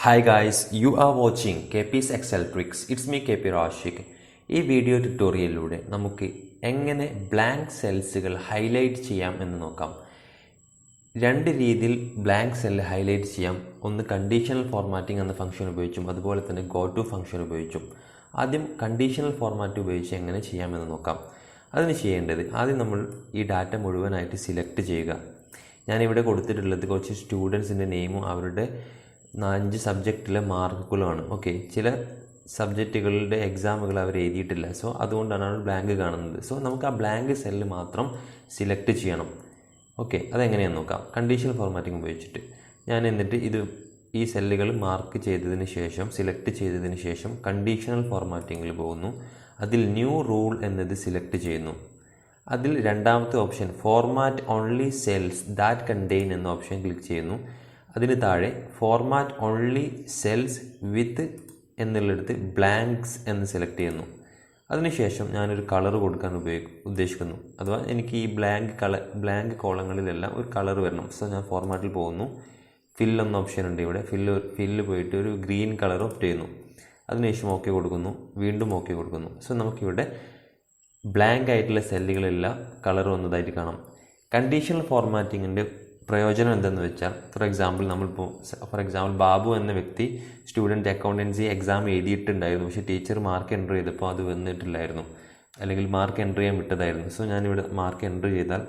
Hi guys, you are watching KP's Excel Tricks. It's me KP Rashik. ഈ video ട്യൂട്ടോറിയലിലൂടെ നമുക്ക് എങ്ങനെ blank സെൽസുകൾ highlight ചെയ്യാം എന്ന് നോക്കാം. രണ്ട് രീതിയിൽ ബ്ലാങ്ക് സെല്ല് ഹൈലൈറ്റ് ചെയ്യാം. ഒന്ന് കണ്ടീഷണൽ ഫോർമാറ്റിംഗ് എന്ന ഫംഗ്ഷൻ ഉപയോഗിച്ചും അതുപോലെ തന്നെ ഗോ ടു ഫംഗ്ഷൻ ഉപയോഗിച്ചും. ആദ്യം കണ്ടീഷണൽ ഫോർമാറ്റ് ഉപയോഗിച്ച് എങ്ങനെ ചെയ്യാമെന്ന് നോക്കാം. അതിന് ചെയ്യേണ്ടത് ആദ്യം നമ്മൾ ഈ ഡാറ്റ മുഴുവനായിട്ട് സിലക്ട് ചെയ്യുക. ഞാനിവിടെ കൊടുത്തിട്ടുള്ളത് കുറച്ച് സ്റ്റുഡൻസിൻ്റെ നെയിമും അവരുടെ 5 സബ്ജക്റ്റിലെ മാർക്കുകളുമാണ്. ഓക്കെ, ചില സബ്ജക്റ്റുകളുടെ എക്സാമുകൾ അവർ എഴുതിയിട്ടില്ല. സോ അതുകൊണ്ടാണ് അവിടെ ബ്ലാങ്ക് കാണുന്നത്. സോ നമുക്ക് ആ ബ്ലാങ്ക് സെല്ല് മാത്രം സിലക്ട് ചെയ്യണം. ഓക്കെ, അതെങ്ങനെയാണെന്ന് നോക്കാം. കണ്ടീഷണൽ ഫോർമാറ്റിംഗ് ഉപയോഗിച്ചിട്ട് എന്നിട്ട് ഈ സെല്ലുകൾ മാർക്ക് ചെയ്തതിന് ശേഷം സിലക്ട് ചെയ്തതിന് ശേഷം കണ്ടീഷണൽ ഫോർമാറ്റിങ്ങിൽ പോകുന്നു. അതിൽ ന്യൂ റൂൾ എന്നത് സിലക്ട് ചെയ്യുന്നു. അതിൽ രണ്ടാമത്തെ option format only cells that contain എന്ന ഓപ്ഷൻ ക്ലിക്ക് ചെയ്യുന്നു. അതിന് താഴെ ഫോർമാറ്റ് ഓൺലി സെൽസ് വിത്ത് എന്നുള്ളിടത്ത് ബ്ലാങ്ക്സ് എന്ന് സെലക്ട് ചെയ്യുന്നു. അതിനുശേഷം ഞാനൊരു കളർ കൊടുക്കാൻ ഉദ്ദേശിക്കുന്നു. അഥവാ എനിക്ക് ഈ ബ്ലാങ്ക് കോളങ്ങളിലെല്ലാം ഒരു കളർ വരണം. സോ ഞാൻ ഫോർമാറ്റിൽ പോകുന്നു. ഫിൽ എന്ന ഓപ്ഷൻ ഉണ്ട് ഇവിടെ. ഫില്ല് പോയിട്ട് ഒരു ഗ്രീൻ കളർ ഓപ്റ്റ് ചെയ്യുന്നു. അതിനുശേഷം ഓക്കെ കൊടുക്കുന്നു. വീണ്ടും ഓക്കെ കൊടുക്കുന്നു. സോ നമുക്കിവിടെ ബ്ലാങ്ക് ആയിട്ടുള്ള സെല്ലുകളെല്ലാം കളർ വന്നതായിട്ട് കാണാം. കണ്ടീഷണൽ ഫോർമാറ്റിങ്ങിൻ്റെ പ്രയോജനം എന്തെന്ന് വെച്ചാൽ ഫോർ എക്സാമ്പിൾ ബാബു എന്ന വ്യക്തി സ്റ്റുഡൻറ്റ് അക്കൗണ്ടൻസി എക്സാം എഴുതിയിട്ടുണ്ടായിരുന്നു. പക്ഷേ ടീച്ചർ മാർക്ക് എൻ്റർ ചെയ്തപ്പോൾ അത് വന്നിട്ടില്ലായിരുന്നു, അല്ലെങ്കിൽ മാർക്ക് എൻ്റർ ചെയ്യാൻ വിട്ടതായിരുന്നു. സോ ഞാനിവിടെ മാർക്ക് എൻ്റർ ചെയ്താൽ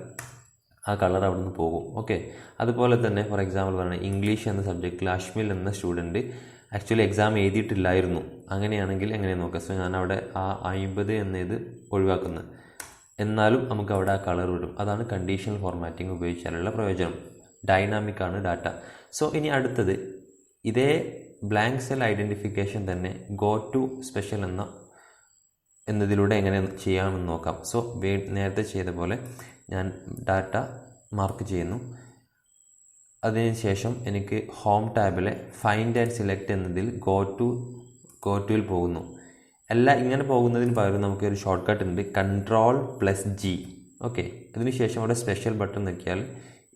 ആ കളർ അവിടെ നിന്ന് പോകും. ഓക്കെ, അതുപോലെ തന്നെ ഫോർ എക്സാമ്പിൾ പറയുന്നത് ഇംഗ്ലീഷ് എന്ന സബ്ജക്റ്റിൽ അഷ്മിൽ എന്ന സ്റ്റുഡൻറ്റ് ആക്ച്വലി എക്സാം എഴുതിയിട്ടില്ലായിരുന്നു. അങ്ങനെയാണെങ്കിൽ എങ്ങനെ നോക്കാം. സോ ഞാനവിടെ ആ 50 എന്നത് ഒഴിവാക്കുന്നത്, എന്നാലും നമുക്ക് അവിടെ ആ കളർ വരും. അതാണ് കണ്ടീഷണൽ ഫോർമാറ്റിംഗ് ഉപയോഗിച്ചാലുള്ള പ്രയോജനം. ഡൈനാമിക് ആണ് ഡാറ്റ. സോ ഇനി അടുത്തത് ഇതേ ബ്ലാങ്ക് സെൽ ഐഡൻറ്റിഫിക്കേഷൻ തന്നെ ഗോ ടു സ്പെഷ്യൽ എന്നതിലൂടെ എങ്ങനെ ചെയ്യാമെന്ന് നോക്കാം. സോ നേരത്തെ ചെയ്ത പോലെ ഞാൻ ഡാറ്റ മാർക്ക് ചെയ്യുന്നു. അതിനുശേഷം എനിക്ക് ഹോം ടാബിലെ ഫൈൻഡ് ആൻഡ് സിലക്ട് എന്നതിൽ ഗോ ടുവിൽ പോകുന്നു. ഇങ്ങനെ പോകുന്നതിന് പകരം നമുക്കൊരു ഷോർട്ട് കട്ട് ഉണ്ട്, Ctrl+G. ഓക്കെ, ഇതിനുശേഷം അവിടെ സ്പെഷ്യൽ ബട്ടൺ നോക്കിയാൽ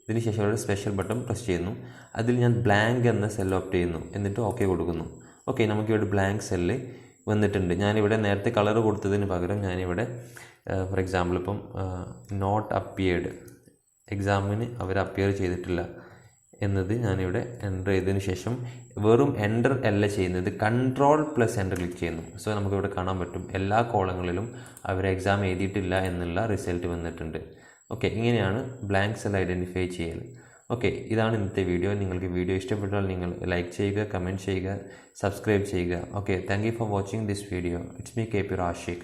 ഇതിനുശേഷം അവിടെ സ്പെഷ്യൽ ബട്ടൺ പ്രസ് ചെയ്യുന്നു. അതിൽ ഞാൻ ബ്ലാങ്ക് എന്ന സെൽ ഓപ്റ്റ് ചെയ്യുന്നു. എന്നിട്ട് ഓക്കെ കൊടുക്കുന്നു. ഓക്കെ, നമുക്കിവിടെ ബ്ലാങ്ക് സെല്ല് വന്നിട്ടുണ്ട്. ഞാനിവിടെ നേരത്തെ കളർ കൊടുത്തതിന് പകരം ഞാനിവിടെ ഫോർ എക്സാമ്പിൾ ഇപ്പം നോട്ട് അപ്പിയേർഡ്, എക്സാമിന് അവർ അപ്പിയർ ചെയ്തിട്ടില്ല എന്നത് ഞാനിവിടെ എൻ്റർ ചെയ്തതിന് ശേഷം വെറും എൻ്റർ അല്ല ചെയ്യുന്നത്, Ctrl+Enter ക്ലിക്ക് ചെയ്യുന്നു. സോ നമുക്കിവിടെ കാണാൻ പറ്റും എല്ലാ കോളങ്ങളിലും അവർ എക്സാം എഴുതിയിട്ടില്ല എന്നുള്ള റിസൾട്ട് വന്നിട്ടുണ്ട്. ഓക്കെ, ഇങ്ങനെയാണ് ബ്ലാങ്ക് സെൽ ഐഡൻറ്റിഫൈ ചെയ്യൽ. ഓക്കെ, ഇതാണ് ഇന്നത്തെ വീഡിയോ. നിങ്ങൾക്ക് വീഡിയോ ഇഷ്ടപ്പെട്ടാൽ നിങ്ങൾ ലൈക്ക് ചെയ്യുക, കമൻറ്റ് ചെയ്യുക, സബ്സ്ക്രൈബ് ചെയ്യുക. Okay, thank you for watching this video. It's me KP Rashik.